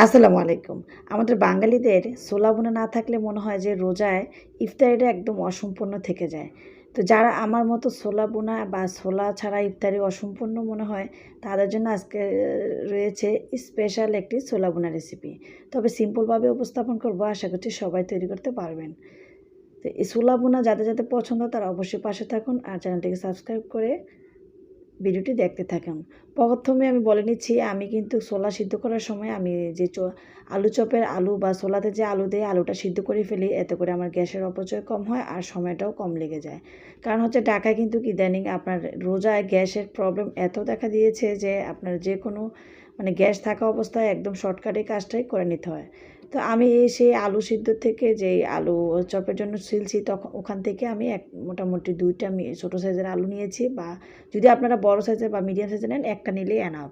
আসসালামু আলাইকুম। আমাদের বাঙালিদের ছোলা ভুনা না থাকলে মনে হয় যে রোজায় ইফতারিটা একদম অসম্পূর্ণ থেকে যায়। তো যারা আমার মতো ছোলা ভুনা বা ছোলা ছাড়া ইফতারি অসম্পূর্ণ মনে হয়, তাদের জন্য আজকে রয়েছে স্পেশাল একটি ছোলা ভুনা রেসিপি। তবে সিম্পলভাবে উপস্থাপন করব, আশা করছি সবাই তৈরি করতে পারবেন। তো এই ছোলা ভুনা যাদের পছন্দ তারা অবশ্যই পাশে থাকুন আর চ্যানেলটিকে সাবস্ক্রাইব করে ভিডিওটি দেখতে থাকুন। প্রথমে আমি বলে নিচ্ছি, আমি কিন্তু ছোলা সিদ্ধ করার সময় আমি যে আলু চপের আলু বা ছোলাতে যে আলু দেয় আলুটা সিদ্ধ করে ফেলি, এতে করে আমার গ্যাসের অপচয় কম হয় আর সময়টাও কম লেগে যায়। কারণ হচ্ছে ঢাকায় কিন্তু ইদানিং আপনার রোজায় গ্যাসের প্রবলেম এত দেখা দিয়েছে যে আপনার যে কোনো গ্যাস থাকা অবস্থায় একদম শর্টকাটে কাজটাই করে নিতে হয়। তো আমি সেই আলু সিদ্ধ থেকে যেই আলু চপের জন্য ছিলছি তখন ওখান থেকে আমি মোটামুটি 2টা ছোটো সাইজের আলু নিয়েছি, বা যদি আপনারা বড় সাইজের বা মিডিয়াম সাইজের নেন একটা নিলেই এনাফ।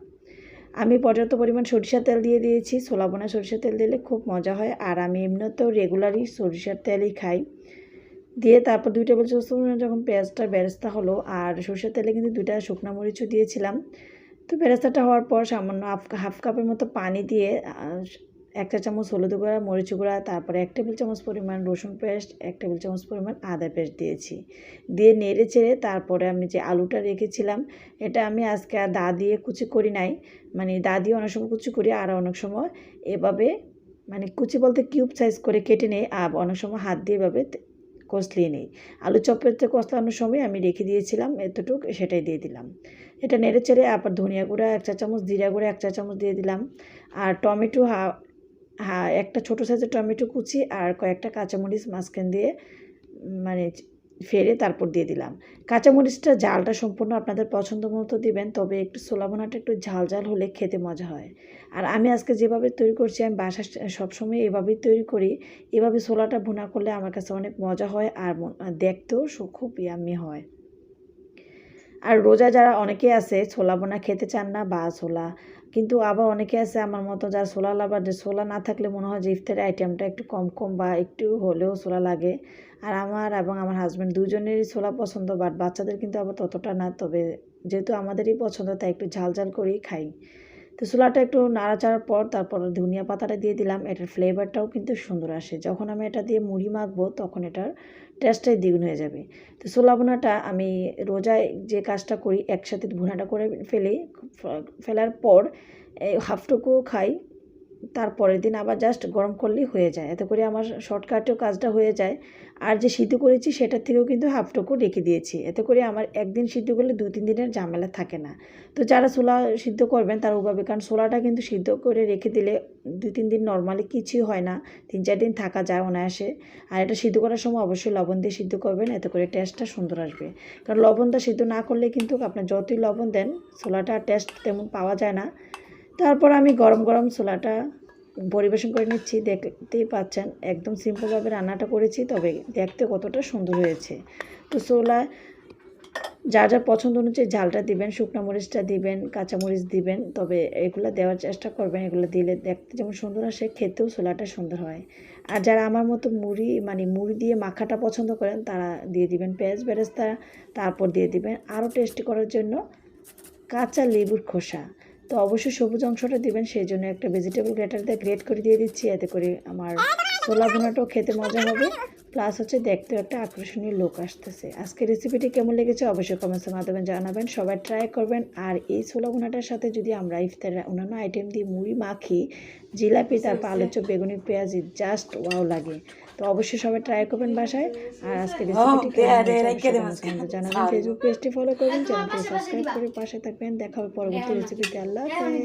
আমি পর্যাপ্ত পরিমাণ সরিষার তেল দিয়ে দিয়েছি। ছোলা ভুনায় সরিষার তেল দিলে খুব মজা হয়, আর আমি এমনিতেও রেগুলারই সরিষার তেলই খাই। দিয়ে তারপর 2 টেবিল চামচ যখন পেঁয়াজটা বেরেস্তা হলো, আর সরিষার তেলে কিন্তু 2টা শুকনো মরিচও দিয়েছিলাম। তো বেরেস্তাটা হওয়ার পর সামান্য হাফ কাপের মতো পানি দিয়ে 1 চা চামচ হলুদ গুঁড়া, মরিচ গুঁড়া, তারপরে 1 টেবিল চামচ পরিমাণ রসুন পেস্ট, 1 টেবিল চামচ পরিমাণ আদা পেস্ট দিয়েছি। দিয়ে নেড়ে চেড়ে তারপরে আমি যে আলুটা রেখেছিলাম, এটা আমি আজকে আর দা দিয়ে কুচি করি নাই। দা দিয়ে অনেক সময় কুচি করি, আর অনেক সময় এভাবে কুচি বলতে কিউব সাইজ করে কেটে নেই, আর অনেক সময় হাত দিয়ে এভাবে কষলিয়ে নেই। আলু চপেতে কষলানোর সময় আমি রেখে দিয়েছিলাম এতটুকু, সেটাই দিয়ে দিলাম। এটা নেড়ে চেড়ে আবার ধনিয়া গুঁড়া 1 চা চামচ, জিরা গুঁড়া 1 চা চামচ দিয়ে দিলাম। আর টমেটো একটা ছোটো সাইজের টমেটো কুচি আর কয়েকটা কাঁচামরিচ মাঝখান দিয়ে ফেলে তারপর দিয়ে দিলাম। কাঁচামরিচটা ঝালটা সম্পূর্ণ আপনাদের পছন্দ মতো দিবেন, তবে একটু ছোলা ভুনাটা একটু ঝাল ঝাল হলে খেতে মজা হয়। আর আমি আজকে যেভাবে তৈরি করছি, আমি বাসায় সবসময় এভাবেই তৈরি করি। এভাবে ছোলাটা ভুনা করলে আমার কাছে অনেক মজা হয়, আর দেখতেও খুব ইয়াম্মি হয়। আর রোজা যারা অনেকে আছে ছোলা ভুনা খেতে চান না, বা ছোলা কিন্তু আবার অনেকে আছে আমার মতো যারা ছোলা লাভার, যে ছোলা না থাকলে মনে হয় যে ইফতারের আইটেমটা একটু কম বা একটু হলেও ছোলা লাগে। আর আমার এবং আমার হাজব্যান্ড দুজনেরই ছোলা পছন্দ, বাট বাচ্চাদের কিন্তু আবার ততটা না। তবে যেহেতু আমাদেরই পছন্দ তাই একটু ঝাল ঝাল করেই খাই। তো ছোলাটা একটু নাড়াচাড়ার পর তারপর ধনিয়া পাতাটা দিয়ে দিলাম। এটার ফ্লেভারটাও কিন্তু সুন্দর আসে। যখন আমি এটা দিয়ে মুড়ি মাখবো তখন এটার টেস্টটাই দ্বিগুণ হয়ে যাবে। তো ছোলা ভুনাটা আমি রোজায় যে কাজটা করি, একসাথে ভুনাটা করে ফেলার পর হাফটুকু খাই। তারপরের দিন আবার জাস্ট গরম করলেই হয়ে যায়। এতে করে আমার শর্টকাটেও কাজটা হয়ে যায়। আর যে সিদ্ধ করেছি সেটার থেকেও কিন্তু হাফটুকু রেখে দিয়েছি। এতে করে আমার একদিন সিদ্ধ করলে 2-3 দিনের ঝামেলা থাকে না। তো যারা ছোলা সিদ্ধ করবেন তারা ওভাবে, কারণ ছোলাটা কিন্তু সিদ্ধ করে রেখে দিলে 2-3 দিন নর্মালি কিছুই হয় না, 3-4 দিন থাকা যায় অনায়াসে। আর এটা সিদ্ধ করার সময় অবশ্যই লবণ দিয়ে সিদ্ধ করবেন, এতে করে টেস্টটা সুন্দর আসবে। কারণ লবণটা সিদ্ধ না করলে কিন্তু আপনার যতই লবণ দেন ছোলাটা টেস্ট তেমন পাওয়া যায় না। তারপর আমি গরম গরম ছোলাটা পরিবেশন করে নিচ্ছি। দেখতেই পাচ্ছেন একদম সিম্পলভাবে রান্নাটা করেছি, তবে দেখতে কতটা সুন্দর হয়েছে। তো ছোলা যার পছন্দ অনুযায়ী ঝালটা দিবেন, শুকনো মরিচটা দিবেন, কাঁচামরিচ দিবেন, তবে এগুলো দেওয়ার চেষ্টা করবেন। এগুলো দিলে দেখতে যেমন সুন্দর আসে, খেতেও ছোলাটা সুন্দর হয়। আর যারা আমার মতো মুড়ি দিয়ে মাখাটা পছন্দ করেন তারা দিয়ে দিবেন পেঁয়াজ বেরেস্তা, তারপর দিয়ে দিবেন আরও টেস্টি করার জন্য কাঁচা লেবুর খোসা। তো অবশ্যই সবুজ অংশটা দিবেন, সেই জন্য একটা ভেজিটেবল গ্রেটার দিয়ে গ্রেট করে দিয়ে দিচ্ছি। এতে করে আমার ছোলা ভুনাটাও খেতে মজা হবে, প্লাস হচ্ছে দেখতেও একটা আকর্ষণীয় লুক আসতেছে। আজকের রেসিপিটি কেমন লেগেছে অবশ্যই কমেন্টসের মাধ্যমে জানাবেন। সবাই ট্রাই করবেন। আর এই ছোলা ভুনাটার সাথে যদি আমরা ইফতারের অন্যান্য আইটেম দিয়ে মুড়ি মাখি, জিলাপি, তারপর আলুর চপ, বেগুনি, পেঁয়াজি, জাস্ট ওয়াও লাগে। তো অবশ্যই সবাই ট্রাই করবেন বাসায়। আর আজকের রেসিপিটি কেমন হয়েছে অবশ্যই কমেন্টসের মধ্যে জানাবেন। ফেসবুক পেজটি ফলো করবেন, চ্যানেলটি সাবস্ক্রাইব করে পাশে থাকবেন। দেখা হবে পরবর্তী রেসিপিতে। আল্লাহ হাফেজ।